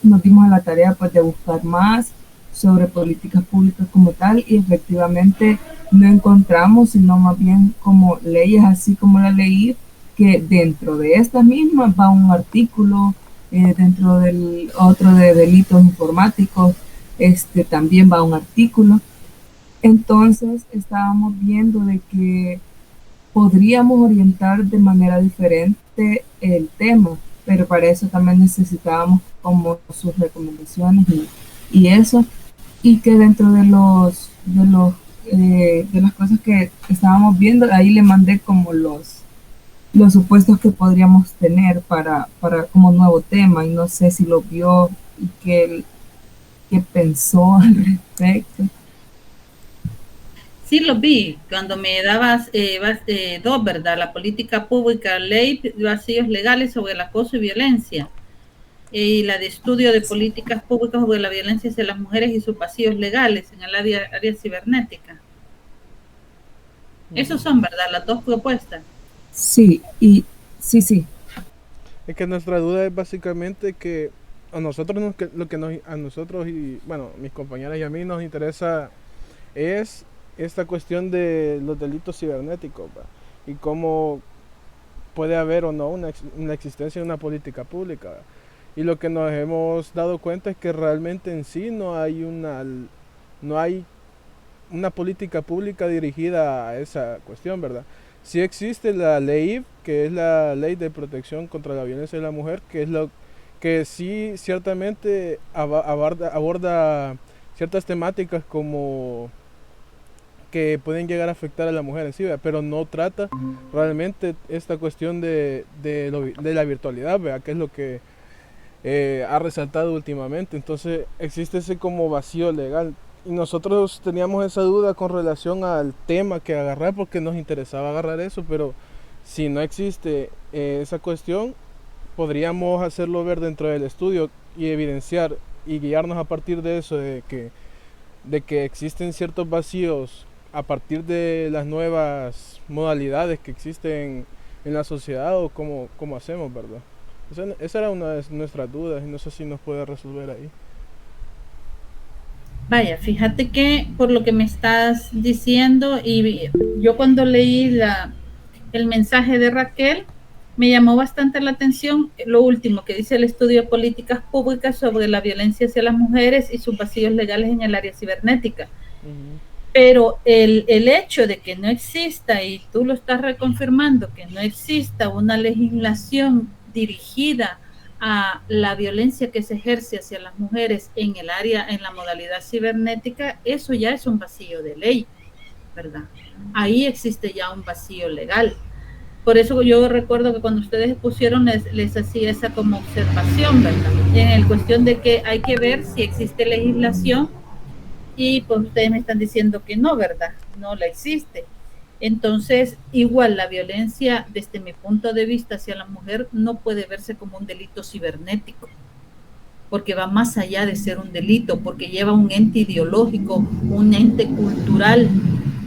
nos dimos a la tarea pues de buscar más sobre políticas públicas como tal y efectivamente no encontramos, sino más bien como leyes así como la leí, que dentro de estas mismas va un artículo, dentro del otro de delitos informáticos, también va un artículo. Entonces estábamos viendo de que podríamos orientar de manera diferente el tema, pero para eso también necesitábamos como sus recomendaciones y eso, y que dentro de las cosas que estábamos viendo, ahí le mandé como los supuestos que podríamos tener para como nuevo tema, y no sé si lo vio y qué pensó al respecto. Sí, lo vi cuando me dabas dos, ¿verdad? La política pública, ley de vacíos legales sobre el acoso y violencia, y la de estudio de políticas públicas sobre la violencia hacia las mujeres y sus vacíos legales en el área cibernética. Esos son, ¿verdad? Las dos propuestas. Sí, y sí, sí. Es que nuestra duda es básicamente que a nosotros lo que a nosotros y bueno, mis compañeras y a mí nos interesa es esta cuestión de los delitos cibernéticos, ¿va? Y cómo puede haber o no una existencia de una política pública, ¿va? Y lo que nos hemos dado cuenta es que realmente en sí no hay una política pública dirigida a esa cuestión, ¿verdad? Sí existe la ley, que es la ley de protección contra la violencia de la mujer, que es lo que sí ciertamente aborda ciertas temáticas como que pueden llegar a afectar a la mujer en sí, ¿verdad? Pero no trata realmente esta cuestión de la virtualidad, ¿verdad? Que es lo que ha resaltado últimamente. Entonces existe ese como vacío legal. Y nosotros teníamos esa duda con relación al tema que agarrar porque nos interesaba agarrar eso, pero si no existe esa cuestión, podríamos hacerlo ver dentro del estudio y evidenciar y guiarnos a partir de eso, de que existen ciertos vacíos a partir de las nuevas modalidades que existen en la sociedad o cómo hacemos, ¿verdad? Esa era una de nuestras dudas y no sé si nos puede resolver ahí. Vaya, fíjate que por lo que me estás diciendo, y yo cuando leí el mensaje de Raquel, me llamó bastante la atención lo último que dice el estudio de políticas públicas sobre la violencia hacia las mujeres y sus vacíos legales en el área cibernética. Ujú. Pero el hecho de que no exista, y tú lo estás reconfirmando, que no exista una legislación dirigida a la violencia que se ejerce hacia las mujeres en el área, en la modalidad cibernética, eso ya es un vacío de ley, ¿verdad? Ahí existe ya un vacío legal. Por eso yo recuerdo que cuando ustedes pusieron les hacía esa como observación, ¿verdad? En el cuestión de que hay que ver si existe legislación y pues ustedes me están diciendo que no, ¿verdad? No la existe. Entonces, igual la violencia, desde mi punto de vista hacia la mujer, no puede verse como un delito cibernético, porque va más allá de ser un delito, porque lleva un ente ideológico, un ente cultural,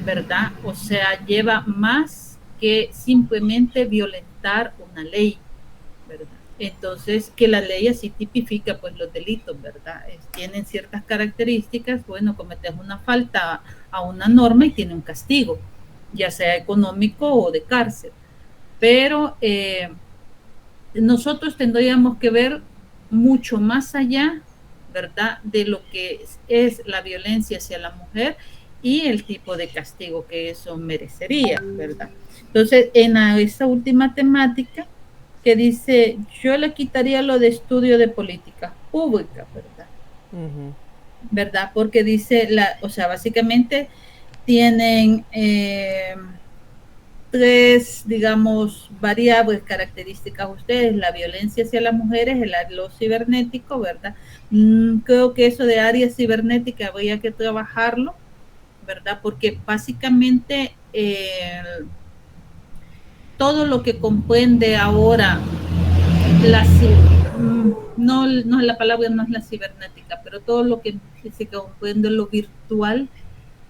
¿verdad? O sea, lleva más que simplemente violentar una ley, ¿verdad? Entonces, que la ley así tipifica pues los delitos, ¿verdad? Tienen ciertas características, bueno, cometes una falta a una norma y tiene un castigo, ya sea económico o de cárcel. Pero nosotros tendríamos que ver mucho más allá, ¿verdad? De lo que es la violencia hacia la mujer y el tipo de castigo que eso merecería, ¿verdad? Entonces, en esa última temática que dice, yo le quitaría lo de estudio de políticas públicas, ¿verdad? Ujú. ¿Verdad? Porque dice, o sea, básicamente tienen tres, digamos, variables características ustedes, la violencia hacia las mujeres, lo cibernético, ¿verdad? Creo que eso de área cibernética habría que trabajarlo, ¿verdad? Porque básicamente todo lo que comprende ahora la no, no la palabra no es la cibernética, pero todo lo que se comprende lo virtual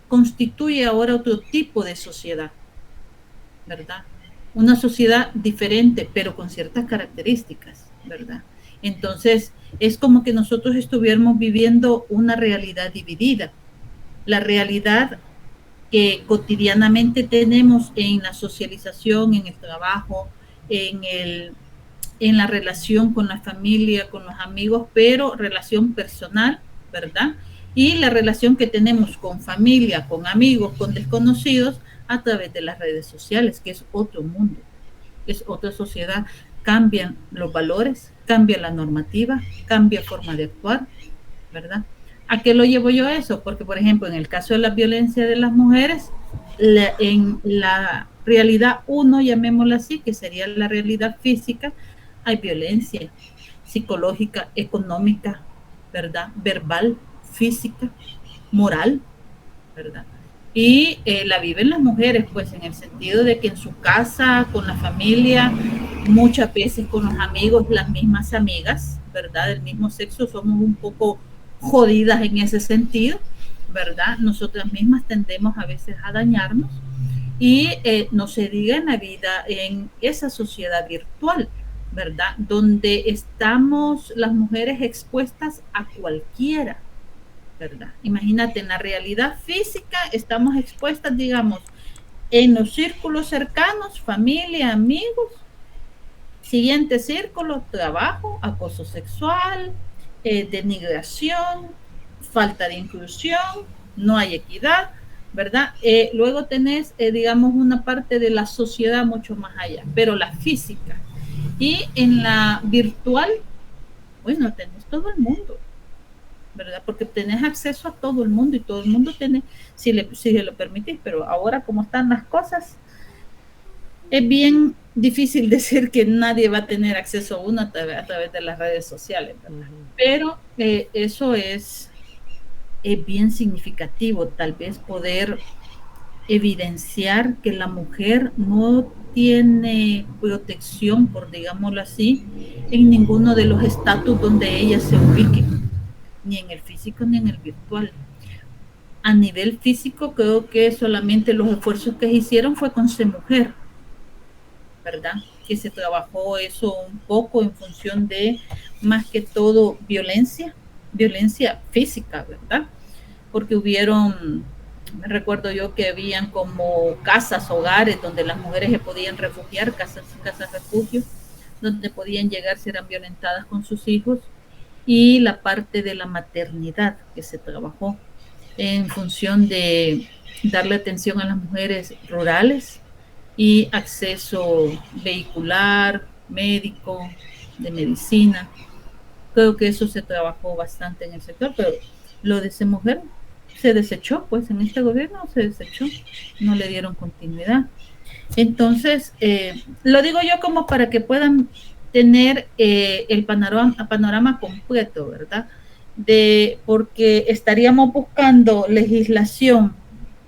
constituye ahora otro tipo de sociedad, ¿verdad? Una sociedad diferente, pero con ciertas características, ¿verdad? Entonces, es como que nosotros estuviéramos viviendo una realidad dividida. La realidad que cotidianamente tenemos en la socialización, en el trabajo, en la relación con la familia, con los amigos, pero relación personal, ¿verdad? Y la relación que tenemos con familia, con amigos, con desconocidos a través de las redes sociales, que es otro mundo, es otra sociedad. Cambian los valores, cambia la normativa, cambia forma de actuar, ¿verdad? ¿A qué lo llevo yo eso? Porque, por ejemplo, en el caso de la violencia de las mujeres, en la realidad 1, llamémosla así, que sería la realidad física, hay violencia psicológica, económica, ¿verdad? Verbal, física, moral, ¿verdad? Y la viven las mujeres, pues en el sentido de que en su casa, con la familia, muchas veces con los amigos, las mismas amigas, ¿verdad? Del mismo sexo, somos un poco jodidas en ese sentido, ¿verdad? Nosotras mismas tendemos a veces a dañarnos y no se diga en la vida, en esa sociedad virtual, ¿verdad? Donde estamos las mujeres expuestas a cualquiera, ¿verdad? Imagínate, en la realidad física estamos expuestas, digamos, en los círculos cercanos, familia, amigos, siguiente círculo, trabajo, acoso sexual, denigración, falta de inclusión, no hay equidad, ¿verdad? Luego tenés, digamos, una parte de la sociedad mucho más allá, pero la física. Y en la virtual, bueno, tenés todo el mundo, ¿verdad? Porque tenés acceso a todo el mundo y todo el mundo tiene, si se lo permitís, pero ahora como están las cosas, es bien difícil decir que nadie va a tener acceso a uno a través de las redes sociales, ¿verdad? Pero eso es bien significativo, tal vez poder evidenciar que la mujer no tiene protección, por digámoslo así, en ninguno de los estatus donde ella se ubique, ni en el físico ni en el virtual. A nivel físico, creo que solamente los esfuerzos que se hicieron fue con ser mujer, ¿verdad? Que se trabajó eso un poco en función de, más que todo, violencia física, ¿verdad? Porque hubieron, me recuerdo yo que habían como casas, hogares donde las mujeres se podían refugiar, casas refugio, donde podían llegar si eran violentadas con sus hijos, y la parte de la maternidad que se trabajó en función de darle atención a las mujeres rurales y acceso vehicular, médico, de medicina. Creo que eso se trabajó bastante en el sector, pero lo de esa mujer se desechó, pues en este gobierno se desechó, no le dieron continuidad. Entonces, lo digo yo como para que puedan tener el panorama completo, ¿verdad? Porque estaríamos buscando legislación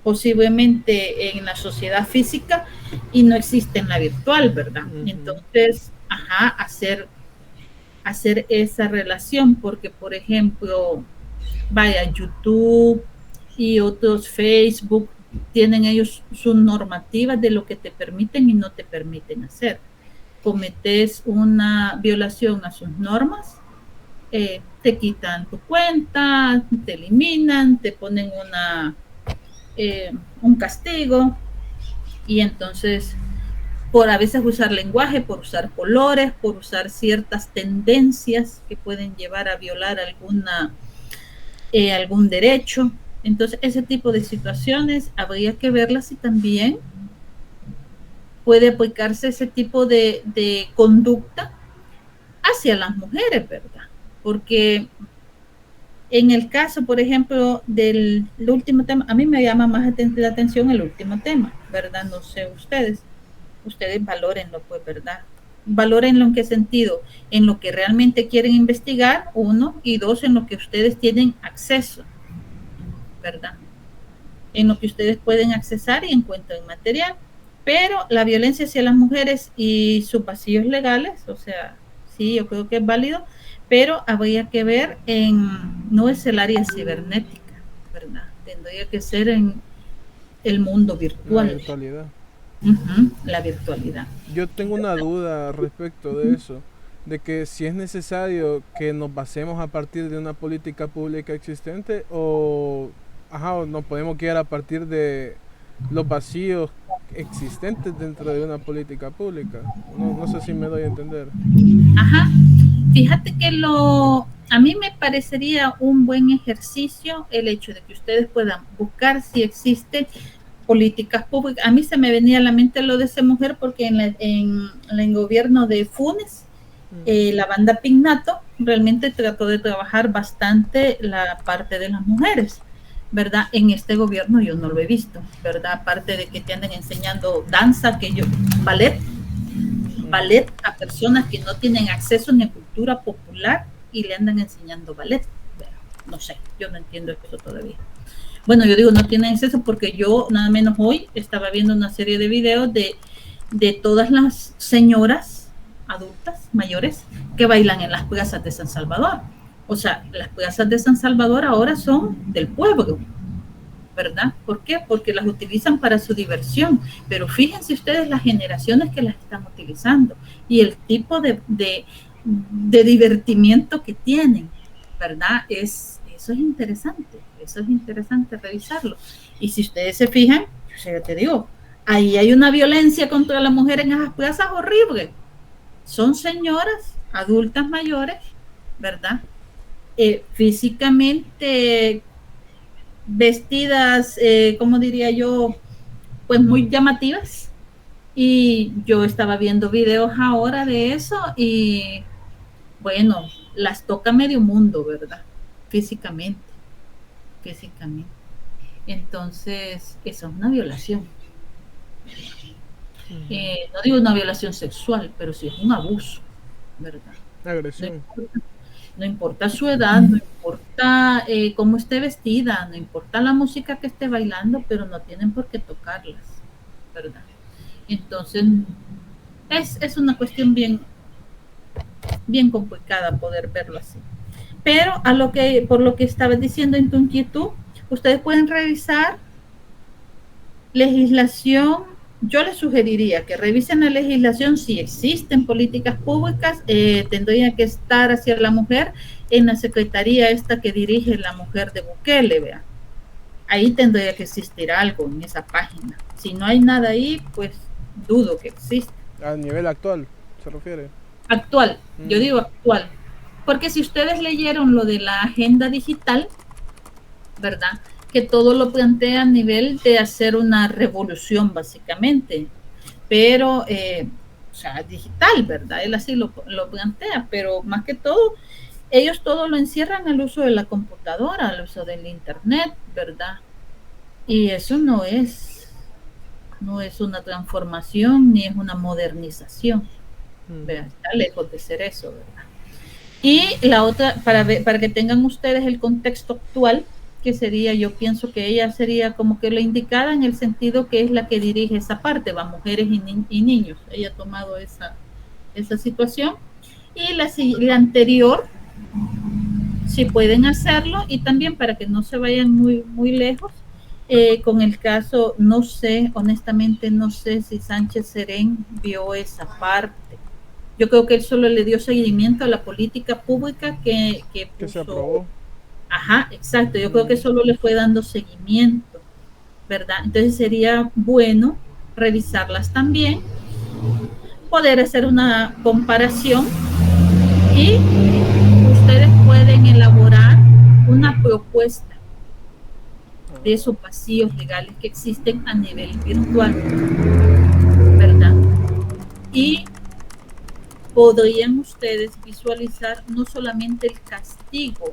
posiblemente en la sociedad física y no existe en la virtual, ¿verdad? Entonces, hacer esa relación, porque por ejemplo, vaya, YouTube y otros, Facebook, tienen ellos sus normativas de lo que te permiten y no te permiten hacer. Cometes una violación a sus normas, te quitan tu cuenta, te eliminan, te ponen un castigo, y entonces por a veces usar lenguaje, por usar colores, por usar ciertas tendencias que pueden llevar a violar algún derecho. Entonces, ese tipo de situaciones habría que verlas y también puede aplicarse ese tipo de conducta hacia las mujeres, ¿verdad? Porque en el caso, por ejemplo, del último tema, a mí me llama más la atención el último tema, ¿verdad? No sé ustedes valórenlo, pues, ¿verdad? Valórenlo en qué sentido, en lo que realmente quieren investigar, uno, y dos, en lo que ustedes tienen acceso, ¿verdad? En lo que ustedes pueden accesar y encuentran material. Pero la violencia hacia las mujeres y sus vacíos legales, o sea, sí, yo creo que es válido, pero habría que ver no es el área cibernética, ¿verdad? Tendría que ser en el mundo virtual. La virtualidad. La virtualidad. Yo tengo una duda respecto de eso. de que si es necesario que nos basemos a partir de una política pública existente o nos podemos quedar a partir de los vacíos existentes dentro de una política pública. No sé si me doy a entender. Ajá. Fíjate que a mí me parecería un buen ejercicio el hecho de que ustedes puedan buscar si existe políticas públicas. A mí se me venía a la mente lo de esa mujer porque en el gobierno de Funes, la banda Pignato realmente trató de trabajar bastante la parte de las mujeres, ¿verdad? En este gobierno yo no lo he visto, ¿verdad? Aparte de que te andan enseñando danza, ballet a personas que no tienen acceso ni a cultura popular y le andan enseñando ballet. Bueno, no sé, yo no entiendo eso todavía. Bueno, yo digo no tienen acceso porque yo nada menos hoy estaba viendo una serie de videos de todas las señoras adultas, mayores, que bailan en las plazas de San Salvador. O sea, las plazas de San Salvador ahora son del pueblo, ¿verdad? ¿Por qué? Porque las utilizan para su diversión, pero fíjense ustedes las generaciones que las están utilizando y el tipo de divertimiento que tienen, ¿verdad? Eso es interesante revisarlo. Y si ustedes se fijan, yo te digo, ahí hay una violencia contra la mujer en esas plazas horrible. Son señoras adultas mayores, ¿verdad? Físicamente vestidas, ¿cómo diría yo? Pues muy llamativas. Y yo estaba viendo videos ahora de eso y bueno, las toca medio mundo, ¿verdad? Físicamente. Entonces, eso es una violación. No digo una violación sexual, pero sí es un abuso, ¿verdad? Agresión. No importa su edad, no importa cómo esté vestida, no importa la música que esté bailando, pero no tienen por qué tocarlas, ¿verdad? Entonces, es una cuestión bien complicada poder verlo así. Pero por lo que estabas diciendo en tu inquietud, ustedes pueden revisar legislación. Yo les sugeriría que revisen la legislación si existen políticas públicas, tendría que estar hacia la mujer en la secretaría esta que dirige la mujer de Bukele, vea. Ahí tendría que existir algo en esa página. Si no hay nada ahí, pues dudo que exista. A nivel actual, ¿se refiere? Actual, yo digo actual. Porque si ustedes leyeron lo de la agenda digital, ¿verdad? Que todo lo plantea a nivel de hacer una revolución, básicamente. Pero, o sea, digital, ¿verdad? Él así lo plantea, pero más que todo, ellos todo lo encierran al uso de la computadora, al uso del internet, ¿verdad? Y eso no es una transformación ni es una modernización, ¿verdad? Está lejos de ser eso, ¿verdad? Y la otra, para que tengan ustedes el contexto actual, que sería, yo pienso que ella sería como que la indicada en el sentido que es la que dirige esa parte, va, mujeres y niños. Ella ha tomado esa situación. Y la anterior, si pueden hacerlo, y también para que no se vayan muy, muy lejos, con el caso, no sé, honestamente no sé si Sánchez Serén vio esa parte. Yo creo que él solo le dio seguimiento a la política pública que se aprobó. Ajá, exacto. Yo creo que solo le fue dando seguimiento, ¿verdad? Entonces sería bueno revisarlas también, poder hacer una comparación y ustedes pueden elaborar una propuesta de esos vacíos legales que existen a nivel virtual, ¿verdad? Y podrían ustedes visualizar no solamente el castigo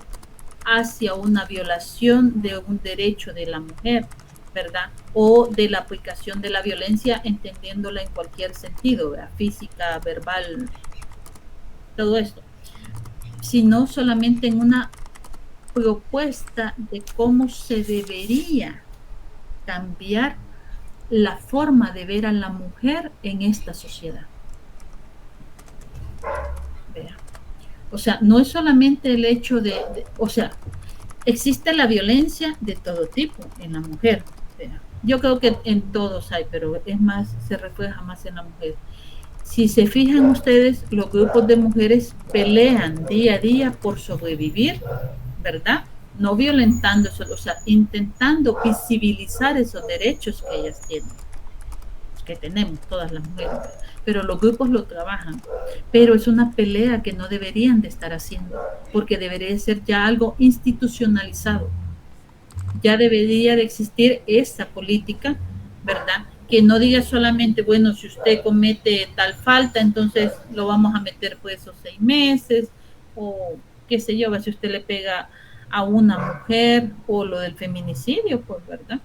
hacia una violación de un derecho de la mujer, ¿verdad? O de la aplicación de la violencia, entendiéndola en cualquier sentido, ¿verdad? Física, verbal, todo esto, sino solamente en una propuesta de cómo se debería cambiar la forma de ver a la mujer en esta sociedad. Vea. O sea, no es solamente el hecho o sea, existe la violencia de todo tipo en la mujer. Yo creo que en todos hay, pero es más, se refleja más en la mujer. Si se fijan ustedes, los grupos de mujeres pelean día a día por sobrevivir, ¿verdad? No violentando eso, o sea, intentando visibilizar esos derechos que ellas tienen, que tenemos todas las mujeres, pero los grupos lo trabajan, pero es una pelea que no deberían de estar haciendo, porque debería ser ya algo institucionalizado, ya debería de existir esa política, ¿verdad? Que no diga solamente, bueno, si usted comete tal falta, entonces lo vamos a meter por esos 6 meses, o qué sé yo, si usted le pega a una mujer, o lo del feminicidio, pues, ¿verdad?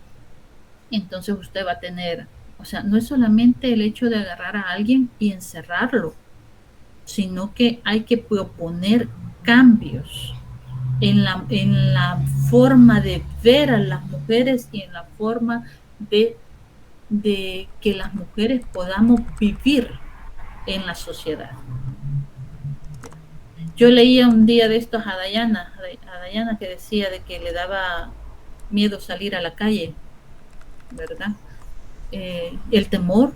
Entonces usted va a tener, o sea, no es solamente el hecho de agarrar a alguien y encerrarlo, sino que hay que proponer cambios en la forma de ver a las mujeres y en la forma de que las mujeres podamos vivir en la sociedad. Yo leía un día de estos a Dayana que decía de que le daba miedo salir a la calle, ¿verdad? El temor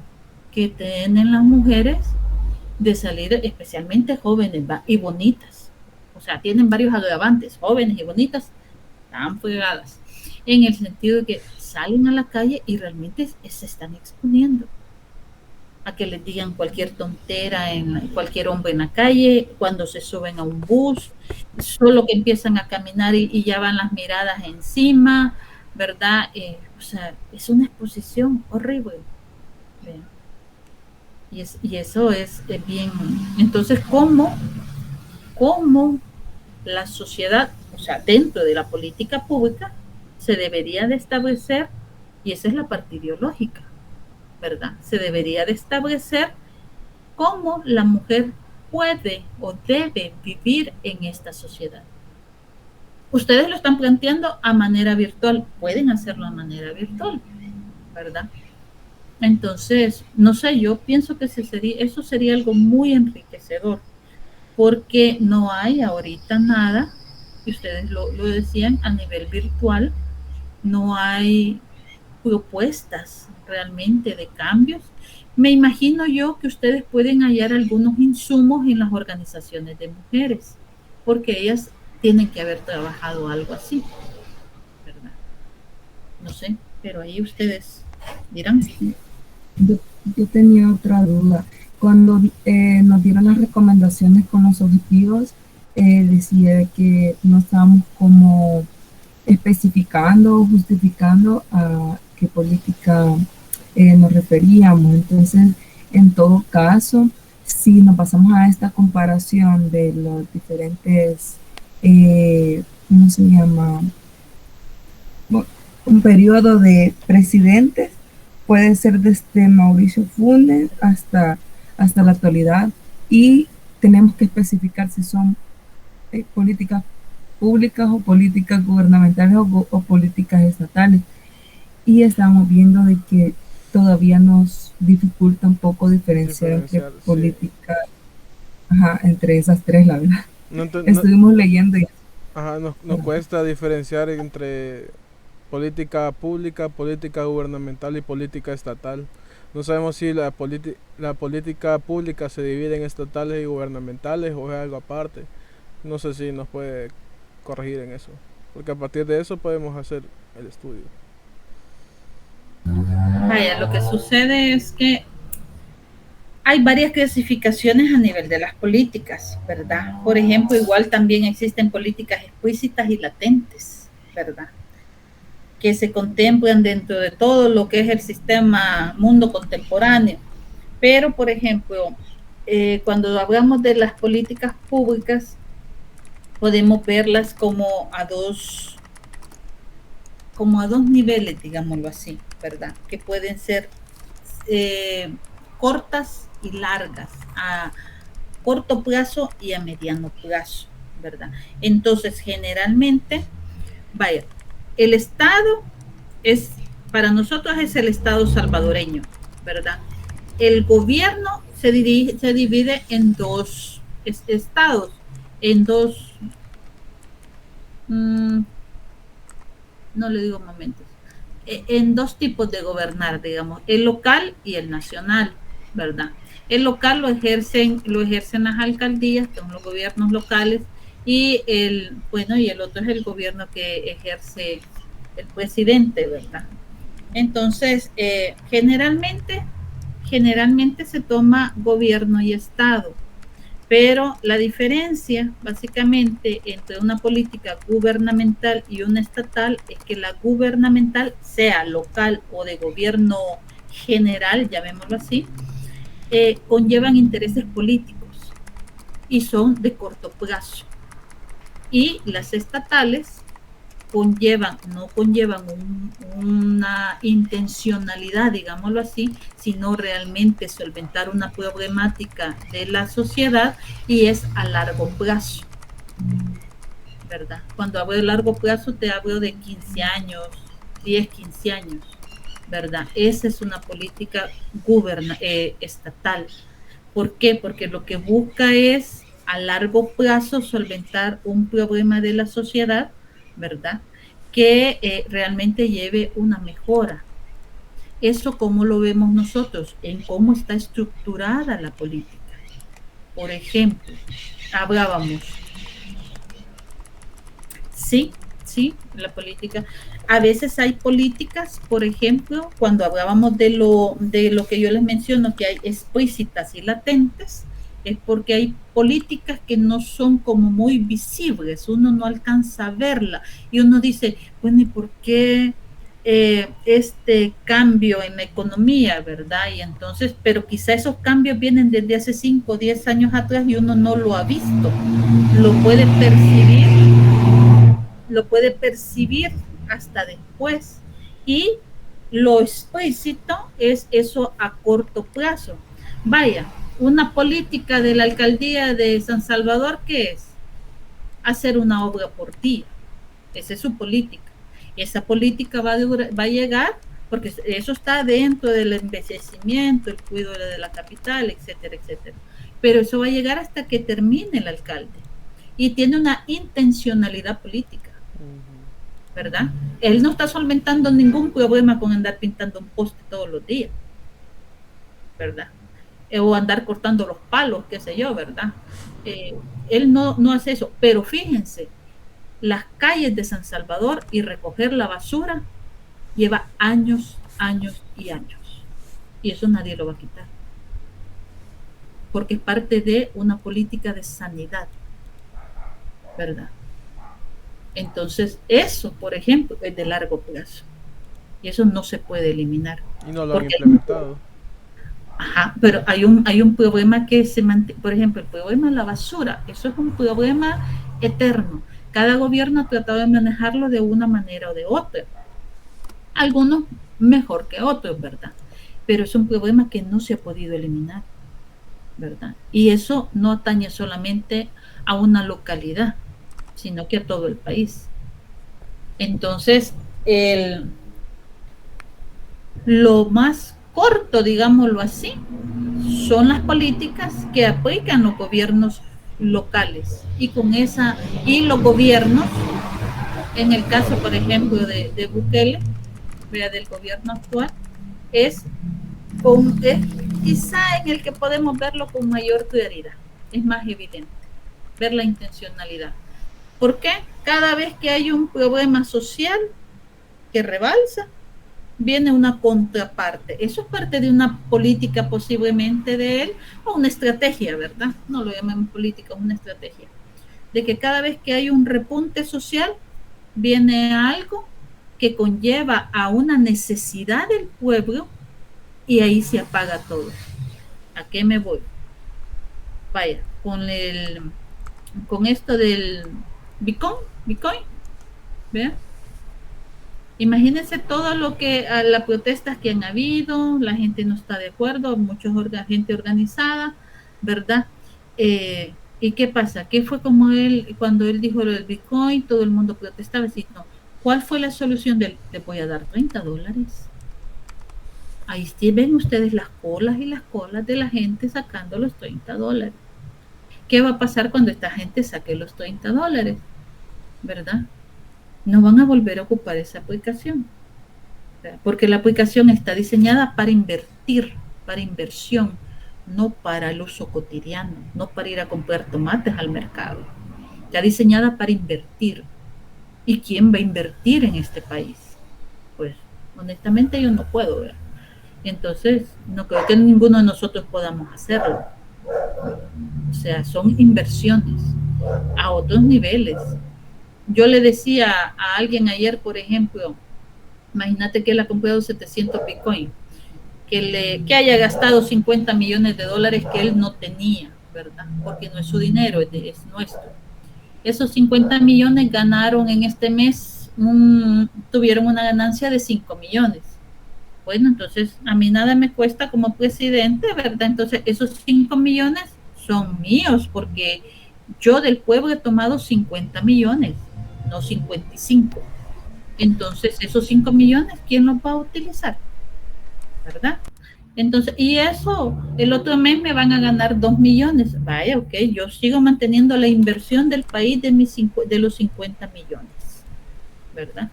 que tienen las mujeres de salir, especialmente jóvenes, ¿va? Y bonitas. O sea, tienen varios agravantes, jóvenes y bonitas, están fregadas, en el sentido de que salen a la calle y realmente se están exponiendo a que les digan cualquier tontera en cualquier hombre en la calle, cuando se suben a un bus, solo que empiezan a caminar y ya van las miradas encima, ¿verdad? O sea, es una exposición horrible. Y eso es bien. Entonces, ¿cómo la sociedad, o sea, dentro de la política pública, se debería de establecer, y esa es la parte ideológica, ¿verdad? Se debería de establecer cómo la mujer puede o debe vivir en esta sociedad. Ustedes lo están planteando a manera virtual, pueden hacerlo a manera virtual, ¿verdad? Entonces, no sé, yo pienso que eso sería algo muy enriquecedor, porque no hay ahorita nada, y ustedes lo decían, a nivel virtual, no hay propuestas realmente de cambios. Me imagino yo que ustedes pueden hallar algunos insumos en las organizaciones de mujeres, porque ellas tienen que haber trabajado algo así, ¿verdad? No sé, pero ahí ustedes dirán. Yo tenía otra duda. Cuando nos dieron las recomendaciones con los objetivos, decía de que no estábamos como especificando o justificando a qué política nos referíamos. Entonces, en todo caso, si nos pasamos a esta comparación de los diferentes, ¿cómo se llama? Un periodo de presidentes, puede ser desde Mauricio Funes hasta la actualidad, y tenemos que especificar si son políticas públicas o políticas gubernamentales o políticas estatales. Y estamos viendo de que todavía nos dificulta un poco diferenciar entre políticas, ajá, entre esas tres, la verdad. Estuvimos leyendo y ajá, nos cuesta diferenciar entre política pública, política gubernamental y política estatal. No sabemos si la política pública se divide en estatales y gubernamentales o es algo aparte. No sé si nos puede corregir en eso, porque a partir de eso podemos hacer el estudio. Vaya, lo que sucede es que hay varias clasificaciones a nivel de las políticas, ¿verdad? Por ejemplo, igual también existen políticas explícitas y latentes, ¿verdad? Que se contemplan dentro de todo lo que es el sistema mundo contemporáneo. Pero, por ejemplo, cuando hablamos de las políticas públicas, podemos verlas como a dos niveles, digámoslo así, ¿verdad? Que pueden ser cortas y largas, a corto plazo y a mediano plazo, ¿verdad? Entonces, generalmente, vaya, el Estado para nosotros es el Estado salvadoreño, ¿verdad? El gobierno se divide en dos estados, en dos, no le digo momentos, en dos tipos de gobernar, digamos, el local y el nacional. ¿verdad? El local lo ejercen las alcaldías, que son los gobiernos locales, y y el otro es el gobierno que ejerce el presidente, ¿verdad? Entonces, generalmente se toma gobierno y Estado, pero la diferencia básicamente entre una política gubernamental y una estatal es que la gubernamental, sea local o de gobierno general, llamémoslo así, conllevan intereses políticos y son de corto plazo. Y las estatales no conllevan una intencionalidad, digámoslo así, sino realmente solventar una problemática de la sociedad, y es a largo plazo, ¿verdad? Cuando hablo de largo plazo te hablo de 15 años, 10, 15 años, ¿verdad? Esa es una política estatal. ¿Por qué? Porque lo que busca es a largo plazo solventar un problema de la sociedad, ¿verdad? Que realmente lleve una mejora. Eso cómo lo vemos nosotros, en cómo está estructurada la política. Por ejemplo, hablábamos, sí, la política. A veces hay políticas, por ejemplo, cuando hablábamos de lo que yo les menciono, que hay explícitas y latentes, es porque hay políticas que no son como muy visibles, uno no alcanza a verla, y uno dice, bueno, ¿y por qué este cambio en la economía, verdad? Y entonces, pero quizá esos cambios vienen desde hace 5 o 10 años atrás y uno no lo ha visto, lo puede percibir hasta después, y lo explícito es eso a corto plazo. Vaya, una política de la alcaldía de San Salvador, ¿qué es? Hacer una obra por día. Esa es su política. Esa política va a llegar porque eso está dentro del envejecimiento, el cuidado de la capital, etcétera, etcétera. Pero eso va a llegar hasta que termine el alcalde, y tiene una intencionalidad política, ¿verdad? Él no está solventando ningún problema con andar pintando un poste todos los días, ¿verdad? O andar cortando los palos, qué sé yo, ¿verdad? Él no hace eso, pero fíjense, las calles de San Salvador y recoger la basura lleva años, años y años, y eso nadie lo va a quitar, porque es parte de una política de sanidad, ¿verdad? Entonces, eso, por ejemplo, es de largo plazo. Y eso no se puede eliminar. Y no lo han implementado. Ajá, pero hay un problema que se mantiene. Por ejemplo, el problema de la basura. Eso es un problema eterno. Cada gobierno ha tratado de manejarlo de una manera o de otra. Algunos mejor que otros, ¿verdad? Pero es un problema que no se ha podido eliminar, ¿verdad? Y eso no atañe solamente a una localidad, sino que a todo el país. Entonces, lo más corto, digámoslo así, son las políticas que aplican los gobiernos locales, y los gobiernos, en el caso, por ejemplo, de Bukele, del gobierno actual, es quizá en el que podemos verlo con mayor claridad, es más evidente ver la intencionalidad. ¿Por qué? Cada vez que hay un problema social que rebalsa, viene una contraparte. Eso es parte de una política posiblemente de él, o una estrategia, ¿verdad? No lo llamamos política, una estrategia. De que cada vez que hay un repunte social, viene algo que conlleva a una necesidad del pueblo, y ahí se apaga todo. ¿A qué me voy? Vaya, con esto del Bitcoin, ¿vean? Imagínense todo lo que las protestas que han habido, la gente no está de acuerdo, mucha gente organizada, ¿verdad? ¿Y qué pasa? ¿Qué fue cuando él dijo lo del Bitcoin? Todo el mundo protestaba, así, no. ¿Cuál fue la solución de él? Le voy a dar $30. Ahí sí ven ustedes las colas y las colas de la gente sacando los $30. ¿Qué va a pasar cuando esta gente saque los $30? ¿Verdad? No van a volver a ocupar esa aplicación, porque la aplicación está diseñada para invertir, para inversión, no para el uso cotidiano, no para ir a comprar tomates al mercado. Está diseñada para invertir. ¿Y quién va a invertir en este país? Pues honestamente yo no puedo ver. Entonces, no creo que ninguno de nosotros podamos hacerlo. O sea, son inversiones a otros niveles. Yo le decía a alguien ayer, por ejemplo, imagínate que él ha comprado 700 Bitcoin, que haya gastado 50 millones de dólares que él no tenía, ¿verdad? Porque no es su dinero, es nuestro. Esos 50 millones ganaron en este mes, tuvieron una ganancia de 5 millones. Bueno, entonces a mí nada me cuesta como presidente, ¿verdad? Entonces esos 5 millones son míos porque yo del pueblo he tomado 50 millones, no 55. Entonces esos 5 millones, ¿quién los va a utilizar? ¿Verdad? Entonces, y eso, el otro mes me van a ganar 2 millones. Vaya, ok, yo sigo manteniendo la inversión del país de los 50 millones, ¿verdad?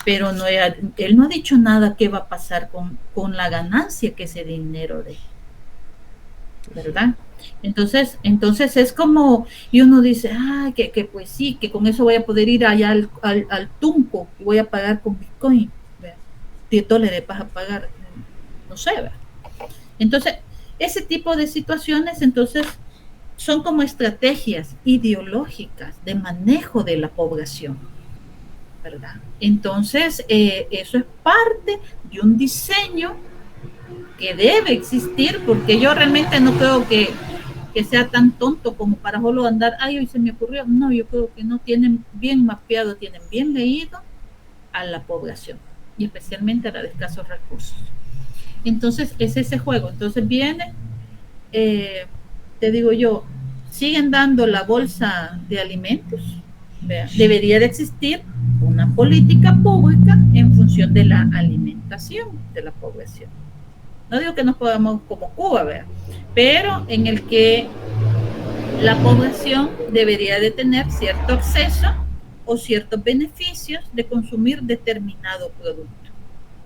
Pero no, él no ha dicho nada qué va a pasar con la ganancia que ese dinero dé, ¿verdad? Entonces es como, y uno dice, que pues sí, que con eso voy a poder ir allá al Tunco y voy a pagar con Bitcoin. $10 vas a pagar, no sé, ¿verdad? Entonces, ese tipo de situaciones, entonces, son como estrategias ideológicas de manejo de la población, ¿verdad? Entonces, eso es parte de un diseño que debe existir, porque yo realmente no creo que sea tan tonto como para solo andar, hoy se me ocurrió. No, yo creo que no tienen bien mapeado, tienen bien leído a la población, y especialmente a la de escasos recursos. Entonces es ese juego. Entonces viene, te digo yo, siguen dando la bolsa de alimentos. Debería de existir una política pública en función de la alimentación de la población. No digo que nos podamos como Cuba, ¿verdad? Pero en el que la población debería de tener cierto acceso o ciertos beneficios de consumir determinado producto.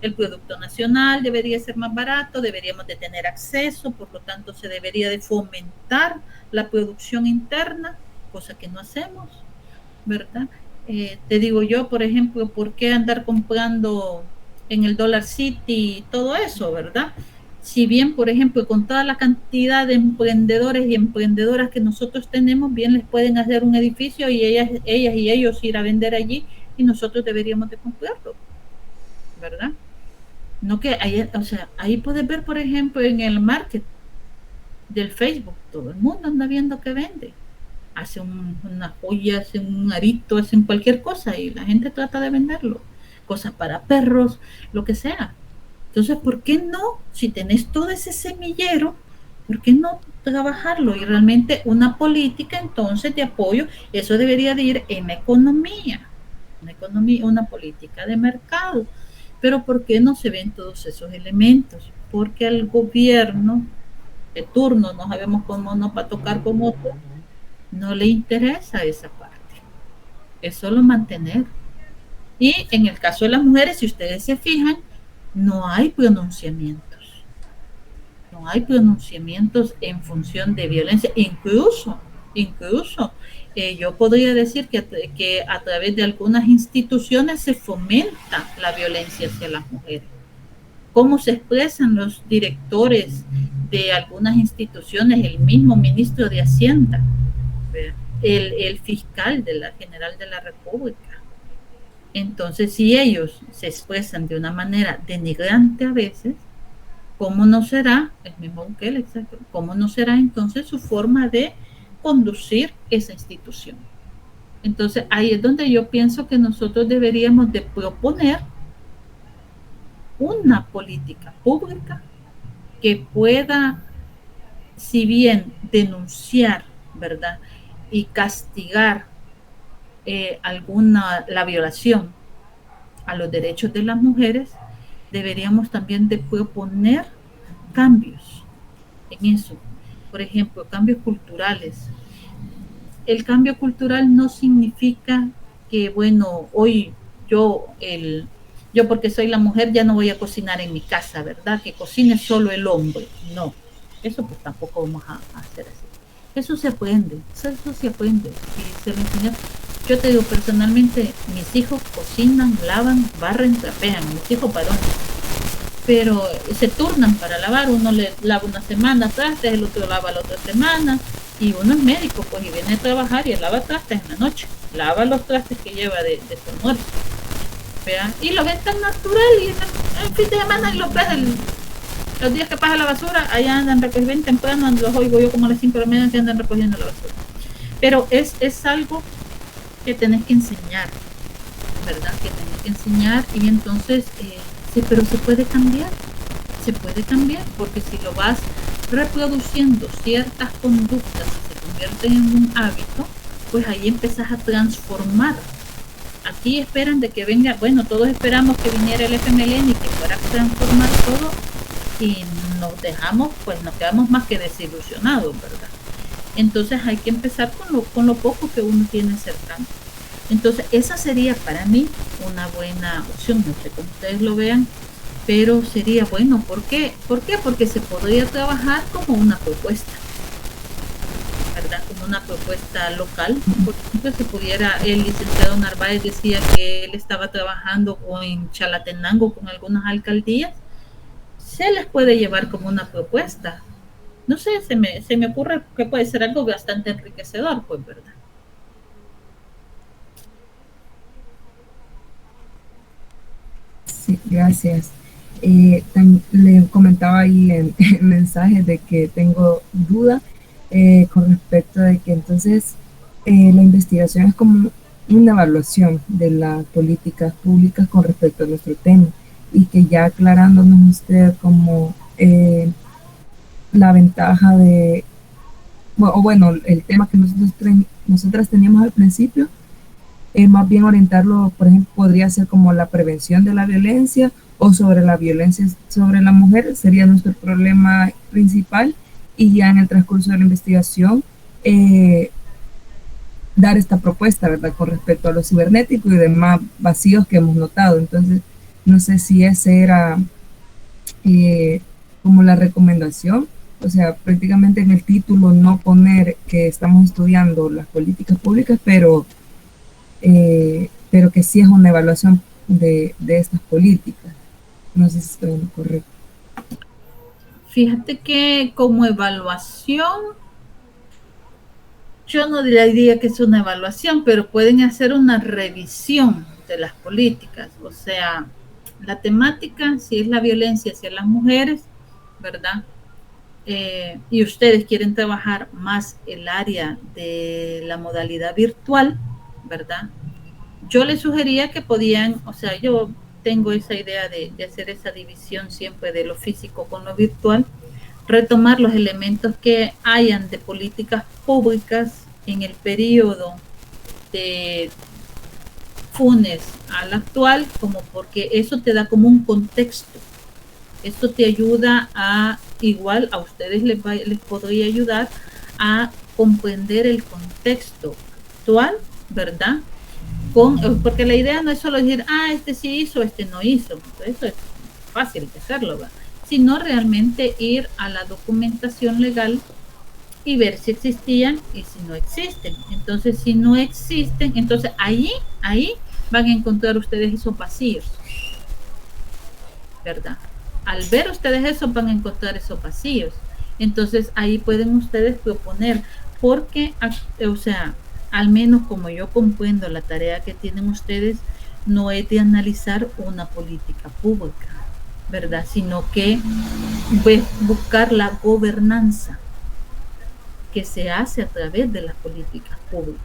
El producto nacional debería ser más barato, deberíamos de tener acceso, por lo tanto se debería de fomentar la producción interna, cosa que no hacemos, ¿verdad? Te digo yo, por ejemplo, ¿por qué andar comprando en el Dollar City y todo eso, verdad? Si bien, por ejemplo, con toda la cantidad de emprendedores y emprendedoras que nosotros tenemos, bien les pueden hacer un edificio y ellas y ellos ir a vender allí y nosotros deberíamos de comprarlo, ¿verdad? No que ahí puedes ver, por ejemplo, en el market del Facebook, todo el mundo anda viendo que vende. Hace una joya, hace un arito, hacen cualquier cosa y la gente trata de venderlo. Cosas para perros, lo que sea. Entonces, ¿por qué no? Si tenés todo ese semillero, ¿por qué no trabajarlo? Y realmente una política entonces de apoyo, eso debería de ir en la economía, una política de mercado. Pero ¿por qué no se ven todos esos elementos? Porque al gobierno de turno, no sabemos cómo nos va a tocar con otro, no le interesa esa parte. Es solo mantener. Y en el caso de las mujeres, si ustedes se fijan, no hay pronunciamientos. No hay pronunciamientos en función de violencia. Incluso yo podría decir que a través de algunas instituciones se fomenta la violencia hacia las mujeres. ¿Cómo se expresan los directores de algunas instituciones, el mismo ministro de Hacienda, el fiscal de la General de la República? Entonces, si ellos se expresan de una manera denigrante a veces, ¿cómo no será, es mismo que él, exacto, cómo no será entonces su forma de conducir esa institución? Entonces, ahí es donde yo pienso que nosotros deberíamos de proponer una política pública que pueda, si bien denunciar, ¿verdad?, y castigar la violación a los derechos de las mujeres, deberíamos también de proponer cambios en eso. Por ejemplo, cambios culturales. El cambio cultural no significa que, bueno, hoy yo, yo porque soy la mujer ya no voy a cocinar en mi casa, ¿verdad? Que cocine solo el hombre. No, eso pues tampoco vamos a hacer así. Eso se aprende, eso se aprende. Y se lo enseñó. Yo te digo, personalmente, mis hijos cocinan, lavan, barren, trapean, mis hijos varones. Pero se turnan para lavar, uno le lava una semana trastes, el otro lava la otra semana, y uno es médico, pues, y viene a trabajar y lava trastes en la noche, lava los trastes que lleva de su almuerzo. ¿Vea? Y lo ven tan natural, y el fin de semana los ves los días que pasa la basura, allá andan recogiendo bien temprano, los oigo yo como a las 5 de la mañana que andan recogiendo la basura. Pero es algo que tenés que enseñar, ¿verdad? Que tenés que enseñar, y entonces, sí, pero se puede cambiar, porque si lo vas reproduciendo ciertas conductas y se convierten en un hábito, pues ahí empezás a transformar. Aquí esperan de que venga, bueno, todos esperamos que viniera el FMLN y que fuera a transformar todo, y nos quedamos más que desilusionados, ¿verdad? Entonces hay que empezar con lo poco que uno tiene cercano. Entonces esa sería para mí una buena opción, no sé cómo ustedes lo vean, pero sería bueno. ¿Por qué? Porque se podría trabajar como una propuesta, ¿verdad? Como una propuesta local. Por ejemplo, si pudiera, el licenciado Narváez decía que él estaba trabajando en Chalatenango con algunas alcaldías, se les puede llevar como una propuesta. No sé, se me ocurre que puede ser algo bastante enriquecedor, pues, ¿verdad? Sí, gracias. Le comentaba ahí en mensajes de que tengo duda con respecto de que entonces la investigación es como una evaluación de las políticas públicas con respecto a nuestro tema, y que ya aclarándonos usted como la ventaja de, bueno, el tema que nosotras teníamos al principio, más bien orientarlo, por ejemplo, podría ser como la prevención de la violencia, o sobre la violencia sobre la mujer, sería nuestro problema principal, y ya en el transcurso de la investigación dar esta propuesta, ¿verdad?, con respecto a lo cibernético y demás vacíos que hemos notado. Entonces, no sé si ese era como la recomendación, o sea, prácticamente en el título no poner que estamos estudiando las políticas públicas, pero que sí es una evaluación de estas políticas. No sé si estoy en lo correcto. Fíjate que como evaluación, yo no diría que es una evaluación, pero pueden hacer una revisión de las políticas. O sea, la temática, si es la violencia hacia las mujeres, ¿verdad? Y ustedes quieren trabajar más el área de la modalidad virtual, ¿verdad? Yo les sugería que podían, o sea, yo tengo esa idea de hacer esa división siempre de lo físico con lo virtual, retomar los elementos que hayan de políticas públicas en el periodo de Funes al actual, como porque eso te da como un contexto. Esto te ayuda a, igual a ustedes les podría ayudar a comprender el contexto actual, ¿verdad? Porque la idea no es solo decir, este sí hizo, este no hizo. Eso es fácil de hacerlo, ¿verdad? Sino realmente ir a la documentación legal y ver si existían y si no existen. Entonces, si no existen, entonces ahí van a encontrar ustedes esos vacíos, ¿verdad? Al ver ustedes eso, van a encontrar esos vacíos. Entonces, ahí pueden ustedes proponer, porque, o sea, al menos como yo comprendo la tarea que tienen ustedes, no es de analizar una política pública, ¿verdad? Sino que buscar la gobernanza que se hace a través de las políticas públicas.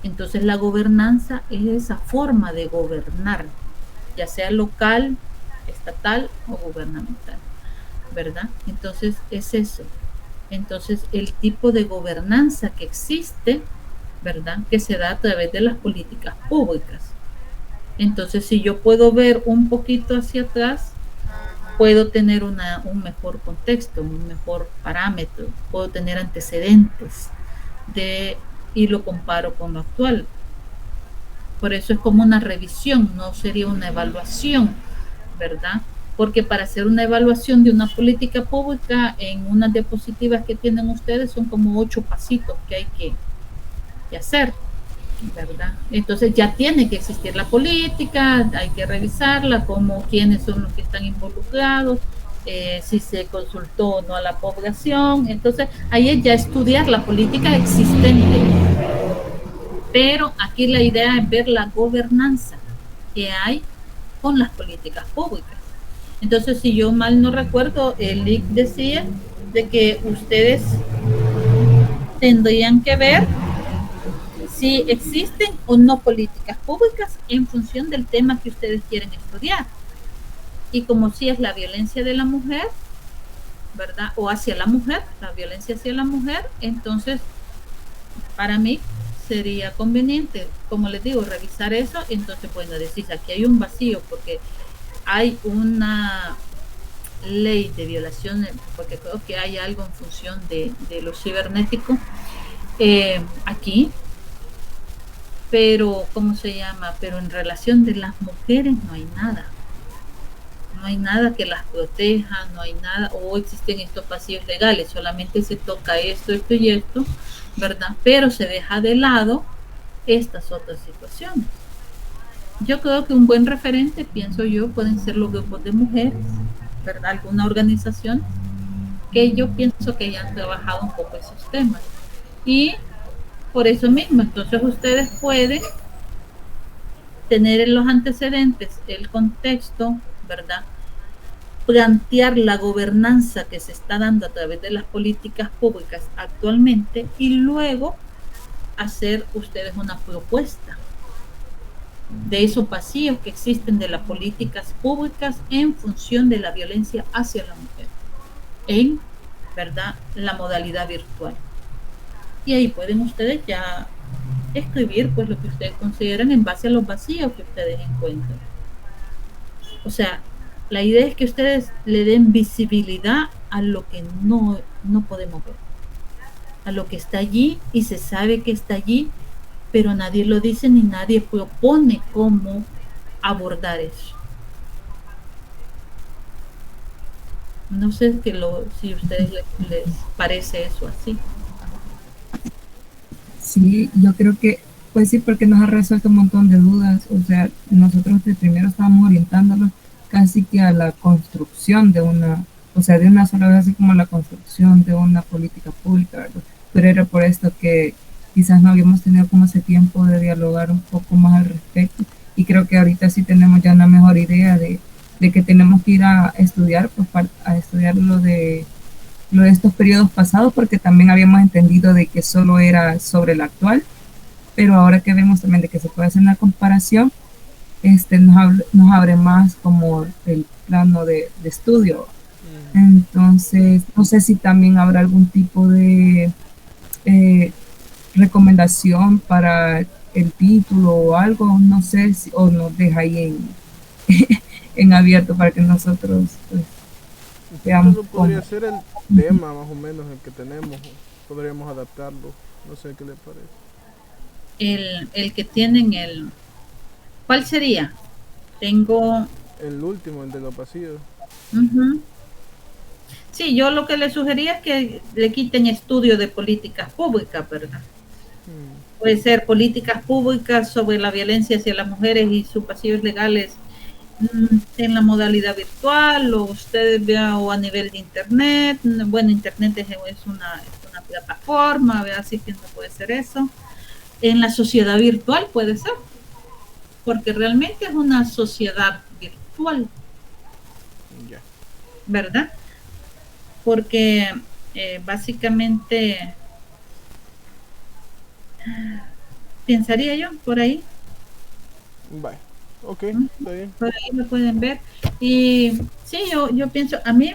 Entonces la gobernanza es esa forma de gobernar, ya sea local, estatal o gubernamental, ¿verdad? Entonces es eso. Entonces el tipo de gobernanza que existe, ¿verdad?, que se da a través de las políticas públicas. Entonces, si yo puedo ver un poquito hacia atrás, puedo tener un mejor contexto, un mejor parámetro, puedo tener antecedentes y lo comparo con lo actual. Por eso es como una revisión, no sería una evaluación, ¿verdad? Porque para hacer una evaluación de una política pública, en unas diapositivas que tienen ustedes son como 8 pasitos que hay que hacer, ¿verdad? Entonces ya tiene que existir la política, hay que revisarla, como quiénes son los que están involucrados, si se consultó o no a la población. Entonces ahí es ya estudiar la política existente. Pero aquí la idea es ver la gobernanza que hay con las políticas públicas. Entonces, si yo mal no recuerdo, el LIC decía de que ustedes tendrían que ver si existen o no políticas públicas en función del tema que ustedes quieren estudiar. Y como si es la violencia de la mujer, ¿verdad? O hacia la mujer, la violencia hacia la mujer, entonces para mí sería conveniente, como les digo, revisar eso. Entonces, bueno, decís, aquí hay un vacío porque hay una ley de violación, porque creo que hay algo en función de lo cibernético aquí, pero ¿cómo se llama? Pero en relación de las mujeres no hay nada. No hay nada que las proteja, no hay nada, o existen estos vacíos legales, solamente se toca esto, esto y esto, ¿verdad? Pero se deja de lado estas otras situaciones. Yo creo que un buen referente, pienso yo, pueden ser los grupos de mujeres, ¿verdad? Alguna organización que yo pienso que ya han trabajado un poco esos temas. Y por eso mismo, entonces ustedes pueden tener en los antecedentes el contexto, ¿verdad? Plantear la gobernanza que se está dando a través de las políticas públicas actualmente y luego hacer ustedes una propuesta de esos vacíos que existen de las políticas públicas en función de la violencia hacia la mujer en, ¿verdad?, la modalidad virtual. Y ahí pueden ustedes ya escribir pues lo que ustedes consideran en base a los vacíos que ustedes encuentran. O sea, la idea es que ustedes le den visibilidad a lo que no podemos ver, a lo que está allí y se sabe que está allí, pero nadie lo dice ni nadie propone cómo abordar eso. No sé si a ustedes les parece eso así. Sí, yo creo que, pues sí, porque nos ha resuelto un montón de dudas. O sea, nosotros de primero estábamos orientándolos casi que a la construcción de una, o sea, de una sola vez, así como la construcción de una política pública, ¿verdad? Pero era por esto que quizás no habíamos tenido como ese tiempo de dialogar un poco más al respecto. Y creo que ahorita sí tenemos ya una mejor idea de que tenemos que ir a estudiar, pues a estudiar lo de estos periodos pasados, porque también habíamos entendido de que solo era sobre el actual, pero ahora que vemos también de que se puede hacer una comparación, nos abre más como el plano de estudio. Entonces, no sé si también habrá algún tipo de recomendación para el título o algo, no sé, o nos deja ahí en abierto para que nosotros pues, veamos. Podría ser el tema más o menos el que tenemos, podríamos adaptarlo, no sé qué le parece. El que tienen ¿cuál sería? Tengo el último, el de los vacíos. Sí, yo lo que le sugería es que le quiten estudio de políticas públicas, ¿verdad? Puede ser políticas públicas sobre la violencia hacia las mujeres y sus pasivos legales en la modalidad virtual, o ustedes vean, o a nivel de internet. Bueno, internet es una plataforma, ¿verdad? Así que no puede ser eso. En la sociedad virtual puede ser, porque realmente es una sociedad virtual, ¿verdad? Porque básicamente pensaría yo por ahí. Vale. Ok, está bien. Por ahí lo pueden ver. Y sí, yo pienso, a mí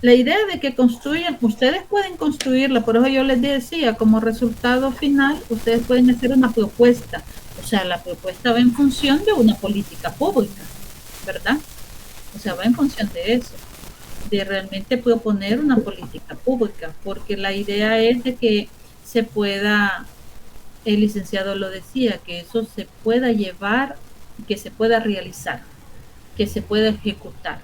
la idea de que construyan, ustedes pueden construirla, por eso yo les decía, como resultado final, ustedes pueden hacer una propuesta. O sea, la propuesta va en función de una política pública, ¿verdad? O sea, va en función de eso, de realmente proponer una política pública, porque la idea es de que se pueda el licenciado lo decía, que eso se pueda llevar, que se pueda realizar, que se pueda ejecutar,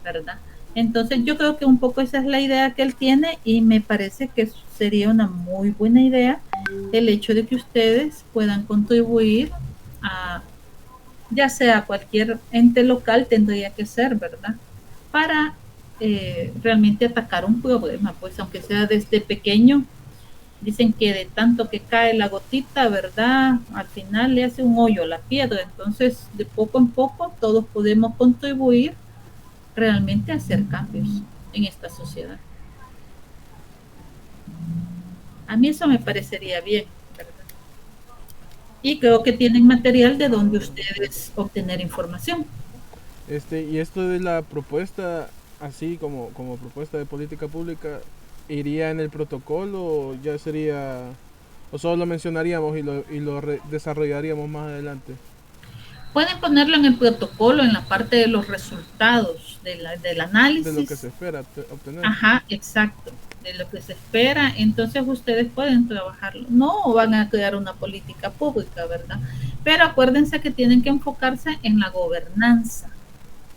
¿verdad? Entonces yo creo que un poco esa es la idea que él tiene y me parece que sería una muy buena idea el hecho de que ustedes puedan contribuir a, ya sea cualquier ente local tendría que ser, ¿verdad? Para realmente atacar un problema, pues aunque sea desde pequeño, dicen que de tanto que cae la gotita, ¿verdad? Al final le hace un hoyo a la piedra, entonces de poco en poco todos podemos contribuir realmente a hacer cambios en esta sociedad. A mí eso me parecería bien, ¿verdad? Y creo que tienen material de donde ustedes obtener información. Y esto de la propuesta, así como propuesta de política pública, ¿iría en el protocolo o ya sería, o solo lo mencionaríamos y lo desarrollaríamos más adelante? Pueden ponerlo en el protocolo, en la parte de los resultados del De lo que análisis. se espera obtener. Ajá, exacto, de lo que se espera, entonces ustedes pueden trabajarlo. No van a crear una política pública, ¿verdad? Pero acuérdense que tienen que enfocarse en la gobernanza.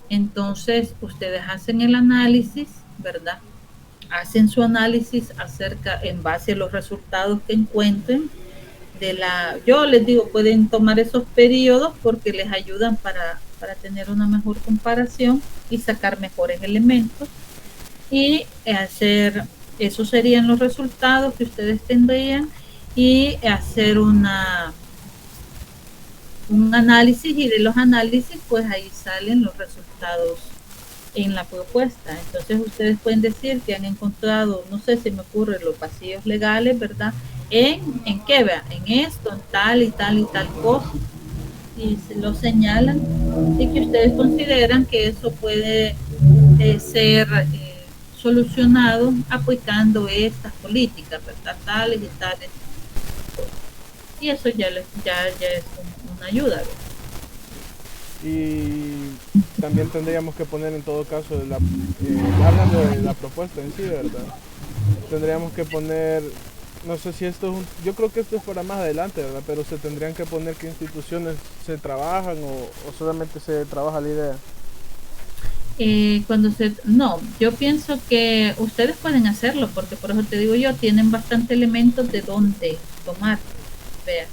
Entonces, ustedes hacen el análisis, ¿verdad? Hacen su análisis acerca, en base a los resultados que encuentren, yo les digo, pueden tomar esos periodos porque les ayudan para tener una mejor comparación y sacar mejores elementos y hacer, esos serían los resultados que ustedes tendrían y hacer un análisis y de los análisis pues ahí salen los resultados en la propuesta. Entonces ustedes pueden decir que han encontrado, no sé, si me ocurre, los vacíos legales, ¿verdad? ¿En qué? Vean, en esto, en tal y tal y tal cosa. Y se lo señalan y que ustedes consideran que eso puede ser solucionado aplicando estas políticas, ¿verdad? Tales y tales. Y eso ya es una ayuda, ¿verdad? Y también tendríamos que poner en todo caso, hablando de la propuesta en sí, ¿verdad? Tendríamos que poner, no sé si esto es yo creo que esto es para más adelante, ¿verdad? Pero se tendrían que poner qué instituciones se trabajan o solamente se trabaja la idea. No, yo pienso que ustedes pueden hacerlo, porque por eso te digo yo, tienen bastante elementos de dónde tomar. Vean,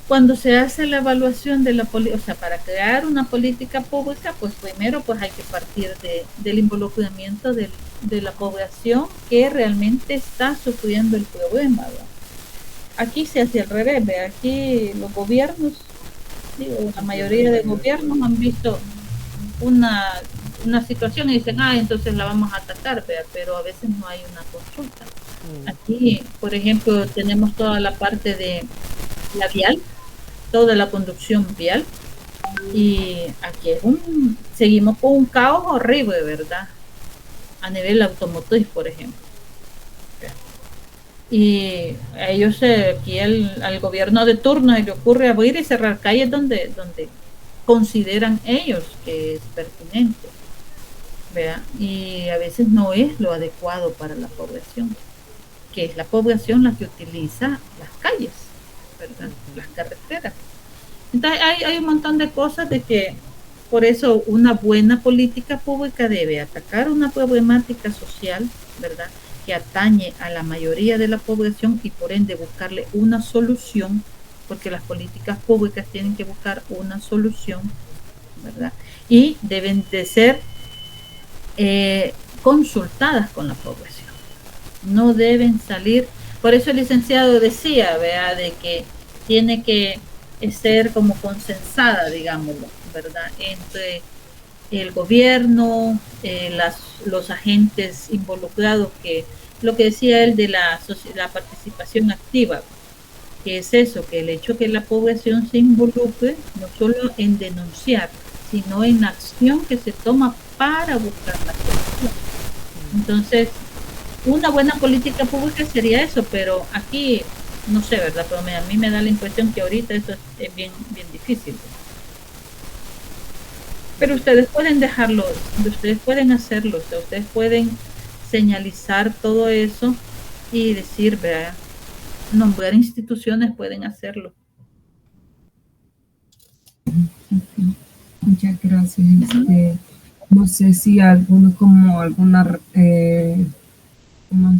cuando se hace la evaluación de la política, o sea, para crear una política pública, pues primero pues hay que partir del involucramiento de la población que realmente está sufriendo el problema, ¿verdad? Aquí se hace al revés, ¿ve? Aquí los gobiernos, digo, la mayoría de gobiernos han visto una situación y dicen, entonces la vamos a atacar, ¿ve? Pero a veces no hay una consulta. Aquí, por ejemplo, tenemos toda la parte de la vial, toda la conducción vial, y aquí seguimos con un caos horrible, ¿verdad? A nivel automotriz, por ejemplo. Y a ellos, aquí al gobierno de turno le ocurre abrir y cerrar calles donde consideran ellos que es pertinente, ¿verdad? Y a veces no es lo adecuado para la población, que es la población la que utiliza las calles, ¿verdad? Las carreteras. Entonces hay un montón de cosas de que, por eso una buena política pública debe atacar una problemática social, ¿verdad?, que atañe a la mayoría de la población y por ende buscarle una solución, porque las políticas públicas tienen que buscar una solución, ¿verdad? Y deben de ser consultadas con la población. No deben salir, por eso el licenciado decía, ¿verdad?, de que tiene que ser como consensada, digámoslo, ¿verdad?, entre el gobierno, los agentes involucrados, que lo que decía él de la participación activa, que es eso, que el hecho que la población se involucre no solo en denunciar, sino en la acción que se toma para buscar la solución. Entonces, una buena política pública sería eso, pero aquí, no sé, ¿verdad? Pero a mí me da la impresión que ahorita eso es bien difícil. Pero ustedes pueden dejarlo, ustedes pueden hacerlo, o sea, ustedes pueden señalizar todo eso y decir, ¿verdad?, nombrar instituciones pueden hacerlo. Okay. Muchas gracias. No sé si alguna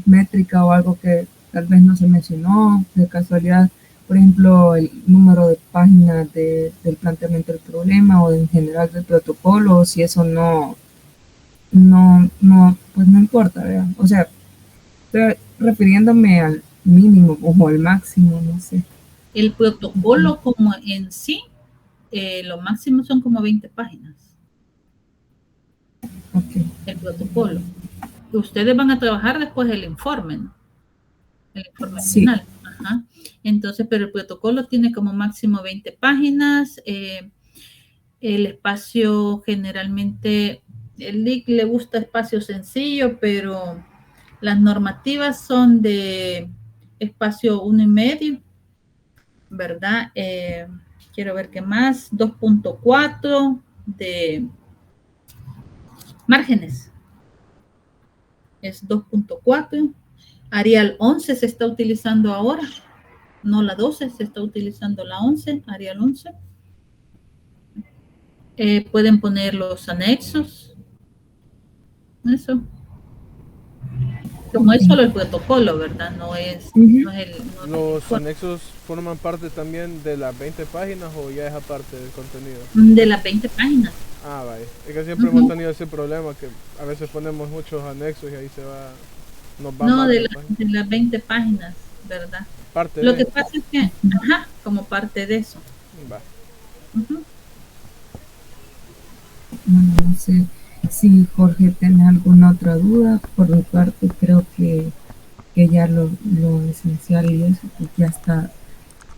métrica o algo que tal vez no se mencionó de casualidad, por ejemplo, el número de páginas del planteamiento del problema o en general del protocolo, o si eso pues no importa, ¿verdad? O sea, estoy refiriéndome al mínimo o al máximo, no sé. El protocolo como en sí, lo máximo son como 20 páginas. Okay. El protocolo. Ustedes van a trabajar después el informe, ¿no? El informe final. Ajá. Entonces, pero el protocolo tiene como máximo 20 páginas. El espacio generalmente, el LIC le gusta espacio sencillo, pero las normativas son de espacio 1,5, ¿verdad? Quiero ver qué más. 2.4 de márgenes. Es 2.4. Arial 11 se está utilizando ahora. No la 12, se está utilizando la 11, Arial 11. Pueden poner los anexos. Eso. Como es solo el protocolo, ¿verdad? No es, no es ¿Los anexos forman parte también de las 20 páginas o ya es aparte del contenido? De las 20 páginas. Ah, vaya. Es que siempre hemos tenido ese problema que a veces ponemos muchos anexos y ahí se va... No, de las 20 páginas, ¿verdad? Parte Lo que pasa es que, ajá, como parte de eso. Va. No sé si Jorge tiene alguna otra duda. Por mi parte, creo que ya lo esencial y eso pues ya está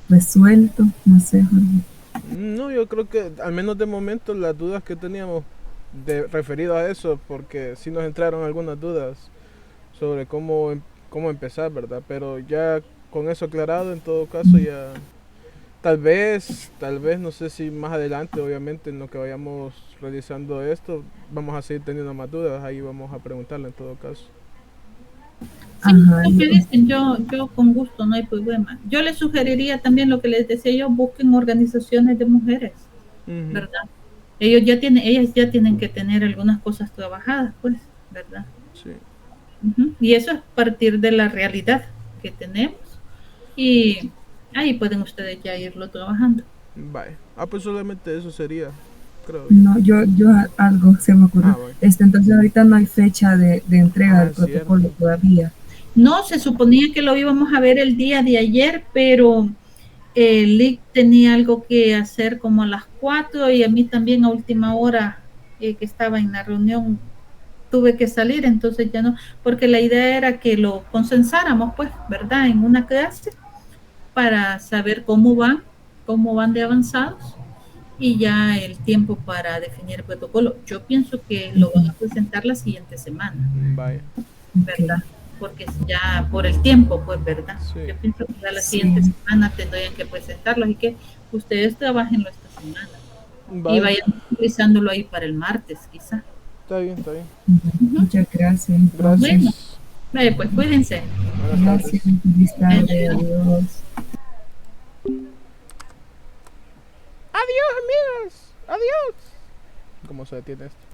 resuelto. No sé, Jorge. No, yo creo que al menos de momento las dudas que teníamos referido a eso, porque sí nos entraron algunas dudas sobre cómo empezar, ¿verdad? Pero ya con eso aclarado, en todo caso ya tal vez, no sé si más adelante, obviamente en lo que vayamos realizando esto, vamos a seguir teniendo más dudas, ahí vamos a preguntarle en todo caso. Sí, lo que dicen, yo con gusto, no hay problema. Yo les sugeriría también lo que les decía yo, busquen organizaciones de mujeres, ¿verdad? Ellas ya tienen que tener algunas cosas trabajadas, pues, ¿verdad? Sí. Y eso es partir de la realidad que tenemos y ahí pueden ustedes ya irlo trabajando. Vale. Pues solamente eso sería, creo. No, yo algo se me ocurrió. Entonces ahorita no hay fecha de entrega del protocolo todavía. No, se suponía que lo íbamos a ver el día de ayer, pero el LIC tenía algo que hacer como a las 4 y a mí también a última hora que estaba en la reunión tuve que salir, entonces ya no, porque la idea era que lo consensáramos, pues, ¿verdad? En una clase para saber cómo van de avanzados y ya el tiempo para definir el protocolo. Yo pienso que lo van a presentar la siguiente semana, ¿verdad? Porque ya por el tiempo, pues, ¿verdad? Sí. Yo pienso que ya la siguiente semana tendrían que presentarlo, así que ustedes trabajenlo esta semana y vayan utilizándolo ahí para el martes, quizá. Está bien. Muchas gracias. Bueno, pues cuídense. Gracias. Feliz tarde. Adiós. Adiós, amigos. Adiós. ¿Cómo se detiene esto?